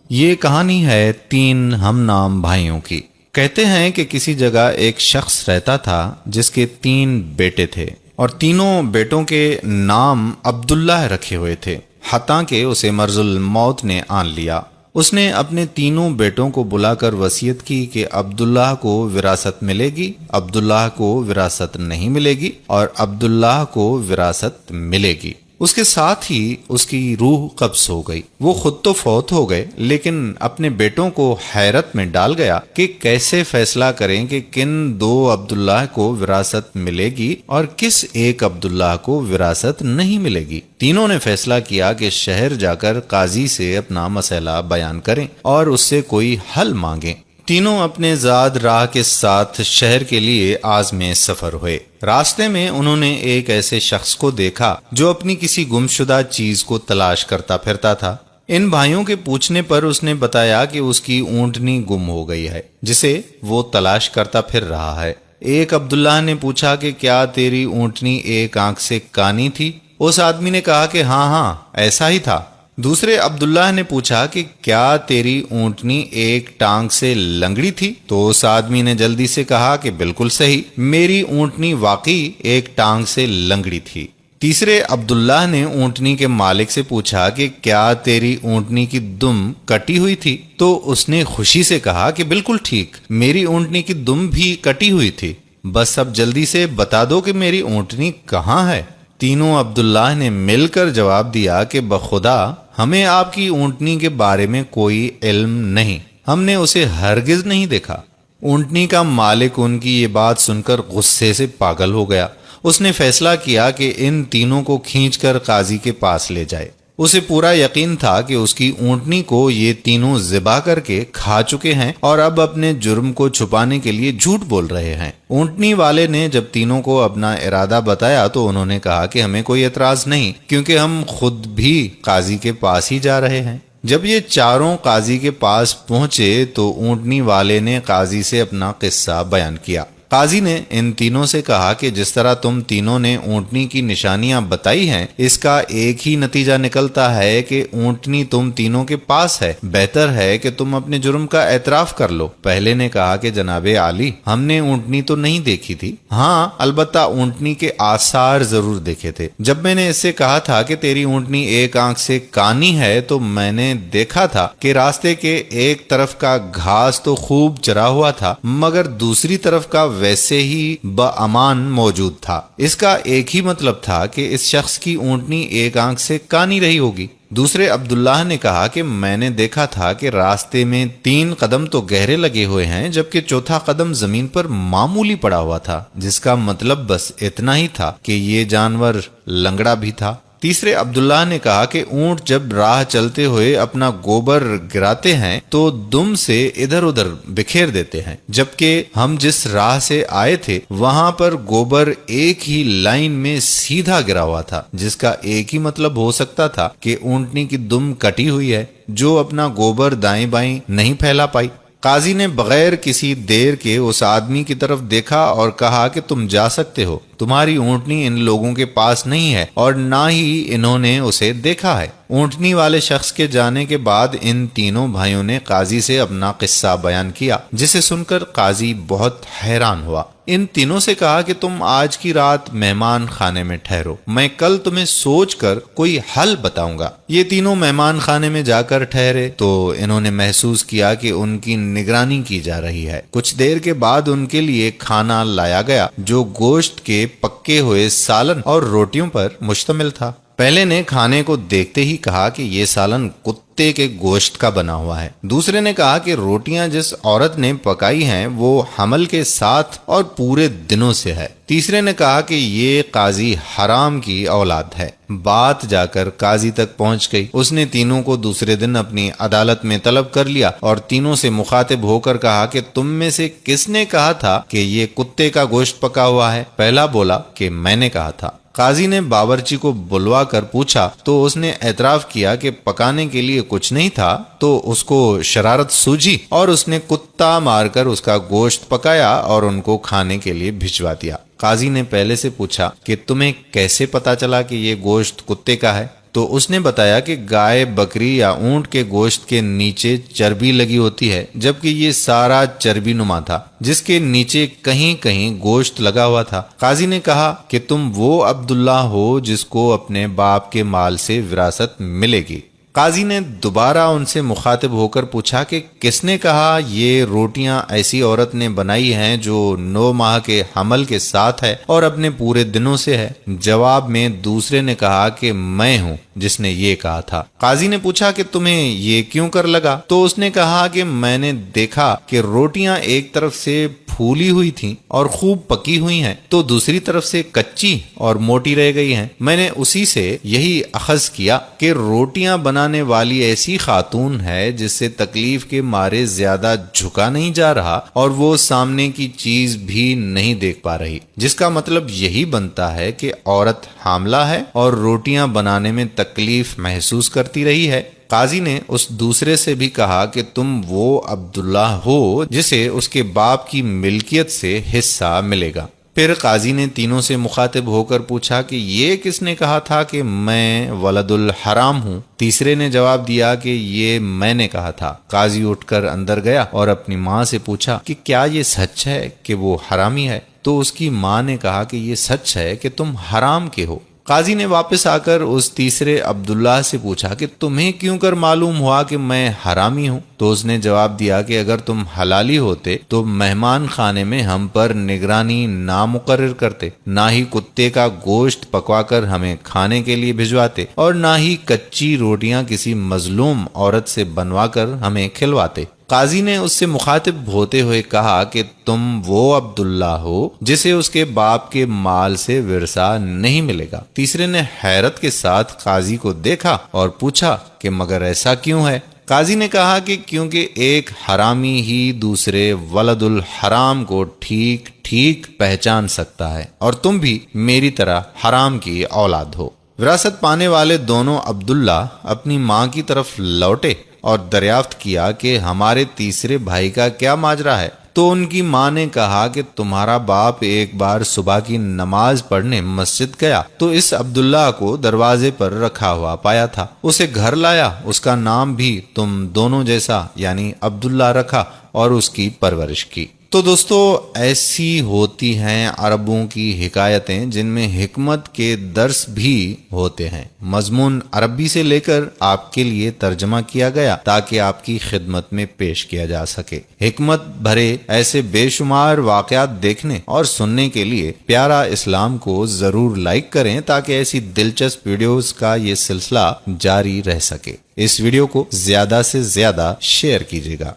یہ کہانی ہے تین ہم نام بھائیوں کی۔ کہتے ہیں کہ کسی جگہ ایک شخص رہتا تھا جس کے تین بیٹے تھے اور تینوں بیٹوں کے نام عبداللہ رکھے ہوئے تھے، حتیٰ کہ اسے مرض الموت نے آن لیا۔ اس نے اپنے تینوں بیٹوں کو بلا کر وصیت کی کہ عبداللہ کو وراثت ملے گی، عبداللہ کو وراثت نہیں ملے گی اور عبداللہ کو وراثت ملے گی۔ اس کے ساتھ ہی اس کی روح قبض ہو گئی۔ وہ خود تو فوت ہو گئے لیکن اپنے بیٹوں کو حیرت میں ڈال گیا کہ کیسے فیصلہ کریں کہ کن دو عبداللہ کو وراثت ملے گی اور کس ایک عبداللہ کو وراثت نہیں ملے گی۔ تینوں نے فیصلہ کیا کہ شہر جا کر قاضی سے اپنا مسئلہ بیان کریں اور اس سے کوئی حل مانگیں۔ تینوں اپنے زاد راہ کے ساتھ شہر کے لیے عازم سفر ہوئے۔ راستے میں انہوں نے ایک ایسے شخص کو دیکھا جو اپنی کسی گمشدہ چیز کو تلاش کرتا پھرتا تھا۔ ان بھائیوں کے پوچھنے پر اس نے بتایا کہ اس کی اونٹنی گم ہو گئی ہے جسے وہ تلاش کرتا پھر رہا ہے۔ ایک عبداللہ نے پوچھا کہ کیا تیری اونٹنی ایک آنکھ سے کانی تھی؟ اس آدمی نے کہا کہ ہاں ایسا ہی تھا۔ دوسرے عبداللہ نے پوچھا کہ کیا تیری اونٹنی ایک ٹانگ سے لنگڑی تھی؟ تو اس آدمی نے جلدی سے کہا کہ بالکل صحیح، میری اونٹنی واقعی ایک ٹانگ سے لنگڑی تھی۔ تیسرے عبداللہ نے اونٹنی کے مالک سے پوچھا کہ کیا تیری اونٹنی کی دم کٹی ہوئی تھی؟ تو اس نے خوشی سے کہا کہ بالکل ٹھیک، میری اونٹنی کی دم بھی کٹی ہوئی تھی، بس اب جلدی سے بتا دو کہ میری اونٹنی کہاں ہے۔ تینوں عبداللہ نے مل کر جواب دیا کہ بخدا ہمیں آپ کی اونٹنی کے بارے میں کوئی علم نہیں، ہم نے اسے ہرگز نہیں دیکھا۔ اونٹنی کا مالک ان کی یہ بات سن کر غصے سے پاگل ہو گیا۔ اس نے فیصلہ کیا کہ ان تینوں کو کھینچ کر قاضی کے پاس لے جائے۔ اسے پورا یقین تھا کہ اس کی اونٹنی کو یہ تینوں ذبح کر کے کھا چکے ہیں اور اب اپنے جرم کو چھپانے کے لیے جھوٹ بول رہے ہیں۔ اونٹنی والے نے جب تینوں کو اپنا ارادہ بتایا تو انہوں نے کہا کہ ہمیں کوئی اعتراض نہیں، کیونکہ ہم خود بھی قاضی کے پاس ہی جا رہے ہیں۔ جب یہ چاروں قاضی کے پاس پہنچے تو اونٹنی والے نے قاضی سے اپنا قصہ بیان کیا۔ قاضی نے ان تینوں سے کہا کہ جس طرح تم تینوں نے اونٹنی کی نشانیاں بتائی ہیں، اس کا ایک ہی نتیجہ نکلتا ہے کہ اونٹنی تم تینوں کے پاس ہے۔ بہتر ہے کہ تم اپنے جرم کا اعتراف کر لو۔ پہلے نے کہا کہ جناب عالی، ہم نے اونٹنی تو نہیں دیکھی تھی، ہاں البتہ اونٹنی کے آثار ضرور دیکھے تھے۔ جب میں نے اس سے کہا تھا کہ تیری اونٹنی ایک آنکھ سے کانی ہے تو میں نے دیکھا تھا کہ راستے کے ایک طرف کا گھاس تو خوب چرا ہوا تھا مگر دوسری طرف کا ویسے ہی بامان موجود تھا۔ اس کا ایک ہی مطلب تھا کہ اس شخص کی اونٹنی ایک آنکھ سے کانی رہی ہوگی۔ دوسرے عبداللہ نے کہا کہ میں نے دیکھا تھا کہ راستے میں 3 قدم تو گہرے لگے ہوئے ہیں جبکہ چوتھا قدم زمین پر معمولی پڑا ہوا تھا، جس کا مطلب بس اتنا ہی تھا کہ یہ جانور لنگڑا بھی تھا۔ تیسرے عبداللہ نے کہا کہ اونٹ جب راہ چلتے ہوئے اپنا گوبر گراتے ہیں تو دم سے ادھر ادھر بکھیر دیتے ہیں، جبکہ ہم جس راہ سے آئے تھے وہاں پر گوبر ایک ہی لائن میں سیدھا گرا ہوا تھا، جس کا ایک ہی مطلب ہو سکتا تھا کہ اونٹنی کی دم کٹی ہوئی ہے جو اپنا گوبر دائیں بائیں نہیں پھیلا پائی۔ قاضی نے بغیر کسی دیر کے اس آدمی کی طرف دیکھا اور کہا کہ تم جا سکتے ہو، تمہاری اونٹنی ان لوگوں کے پاس نہیں ہے اور نہ ہی انہوں نے اسے دیکھا ہے۔ اونٹنی والے شخص کے جانے کے بعد ان تینوں بھائیوں نے قاضی سے اپنا قصہ بیان کیا، جسے سن کر قاضی بہت حیران ہوا۔ ان تینوں سے کہا کہ تم آج کی رات مہمان خانے میں ٹھہرو، میں کل تمہیں سوچ کر کوئی حل بتاؤں گا۔ یہ تینوں مہمان خانے میں جا کر ٹھہرے تو انہوں نے محسوس کیا کہ ان کی نگرانی کی جا رہی ہے۔ کچھ دیر کے بعد ان کے لیے کھانا لایا گیا جو گوشت کے پکے ہوئے سالن اور روٹیوں پر مشتمل تھا۔ پہلے نے کھانے کو دیکھتے ہی کہا کہ یہ سالن کتے کے گوشت کا بنا ہوا ہے۔ دوسرے نے کہا کہ روٹیاں جس عورت نے پکائی ہیں وہ حمل کے ساتھ اور پورے دنوں سے ہے۔ تیسرے نے کہا کہ یہ قاضی حرام کی اولاد ہے۔ بات جا کر قاضی تک پہنچ گئی۔ اس نے تینوں کو دوسرے دن اپنی عدالت میں طلب کر لیا اور تینوں سے مخاطب ہو کر کہا کہ تم میں سے کس نے کہا تھا کہ یہ کتے کا گوشت پکا ہوا ہے؟ پہلا بولا کہ میں نے کہا تھا۔ قاضی نے باورچی کو بلوا کر پوچھا تو اس نے اعتراف کیا کہ پکانے کے لیے کچھ نہیں تھا، تو اس کو شرارت سوجی اور اس نے کتا مار کر اس کا گوشت پکایا اور ان کو کھانے کے لیے بھجوا دیا۔ قاضی نے پہلے سے پوچھا کہ تمہیں کیسے پتا چلا کہ یہ گوشت کتے کا ہے؟ تو اس نے بتایا کہ گائے، بکری یا اونٹ کے گوشت کے نیچے چربی لگی ہوتی ہے، جبکہ یہ سارا چربی نما تھا جس کے نیچے کہیں کہیں گوشت لگا ہوا تھا۔ قاضی نے کہا کہ تم وہ عبداللہ ہو جس کو اپنے باپ کے مال سے وراثت ملے گی۔ قاضی نے دوبارہ ان سے مخاطب ہو کر پوچھا کہ کس نے کہا یہ روٹیاں ایسی عورت نے بنائی ہیں جو 9 ماہ کے حمل کے ساتھ ہے اور اپنے پورے دنوں سے ہے؟ جواب میں دوسرے نے کہا کہ میں ہوں جس نے یہ کہا تھا۔ قاضی نے پوچھا کہ تمہیں یہ کیوں کر لگا؟ تو اس نے کہا کہ میں نے دیکھا کہ روٹیاں ایک طرف سے پھولی ہوئی تھیں اور خوب پکی ہوئی ہیں تو دوسری طرف سے کچی اور موٹی رہ گئی ہیں۔ میں نے اسی سے یہی اخذ کیا کہ روٹیاں بنانے والی ایسی خاتون ہے جس سے تکلیف کے مارے زیادہ جھکا نہیں جا رہا اور وہ سامنے کی چیز بھی نہیں دیکھ پا رہی، جس کا مطلب یہی بنتا ہے کہ عورت حاملہ ہے اور روٹیاں بنانے میں تکلیف محسوس کرتی رہی ہے۔ قاضی نے اس دوسرے سے بھی کہا کہ تم وہ عبداللہ ہو جسے اس کے باپ کی ملکیت سے حصہ ملے گا۔ پھر قاضی نے تینوں سے مخاطب ہو کر پوچھا کہ یہ کس نے کہا تھا کہ میں ولد الحرام ہوں؟ تیسرے نے جواب دیا کہ یہ میں نے کہا تھا۔ قاضی اٹھ کر اندر گیا اور اپنی ماں سے پوچھا کہ کیا یہ سچ ہے کہ وہ حرامی ہے؟ تو اس کی ماں نے کہا کہ یہ سچ ہے کہ تم حرام کے ہو۔ قاضی نے واپس آ کر اس تیسرے عبداللہ سے پوچھا کہ تمہیں کیوں کر معلوم ہوا کہ میں حرامی ہوں؟ تو اس نے جواب دیا کہ اگر تم حلالی ہوتے تو مہمان خانے میں ہم پر نگرانی نہ مقرر کرتے، نہ ہی کتے کا گوشت پکوا کر ہمیں کھانے کے لیے بھجواتے اور نہ ہی کچی روٹیاں کسی مظلوم عورت سے بنوا کر ہمیں کھلواتے۔ قاضی نے اس سے مخاطب ہوتے ہوئے کہا کہ تم وہ عبداللہ ہو جسے اس کے باپ کے مال سے ورثہ نہیں ملے گا۔ تیسرے نے حیرت کے ساتھ قاضی کو دیکھا اور پوچھا کہ مگر ایسا کیوں ہے؟ قاضی نے کہا کہ کیونکہ ایک حرامی ہی دوسرے ولد الحرام کو ٹھیک ٹھیک پہچان سکتا ہے اور تم بھی میری طرح حرام کی اولاد ہو۔ وراثت پانے والے دونوں عبداللہ اپنی ماں کی طرف لوٹے اور دریافت کیا کہ ہمارے تیسرے بھائی کا کیا ماجرا ہے؟ تو ان کی ماں نے کہا کہ تمہارا باپ ایک بار صبح کی نماز پڑھنے مسجد گیا تو اس عبداللہ کو دروازے پر رکھا ہوا پایا تھا، اسے گھر لایا، اس کا نام بھی تم دونوں جیسا یعنی عبداللہ رکھا اور اس کی پرورش کی۔ تو دوستو، ایسی ہوتی ہیں عربوں کی حکایتیں جن میں حکمت کے درس بھی ہوتے ہیں۔ مضمون عربی سے لے کر آپ کے لیے ترجمہ کیا گیا تاکہ آپ کی خدمت میں پیش کیا جا سکے۔ حکمت بھرے ایسے بے شمار واقعات دیکھنے اور سننے کے لیے پیارا اسلام کو ضرور لائک کریں تاکہ ایسی دلچسپ ویڈیوز کا یہ سلسلہ جاری رہ سکے۔ اس ویڈیو کو زیادہ سے زیادہ شیئر کیجیے گا۔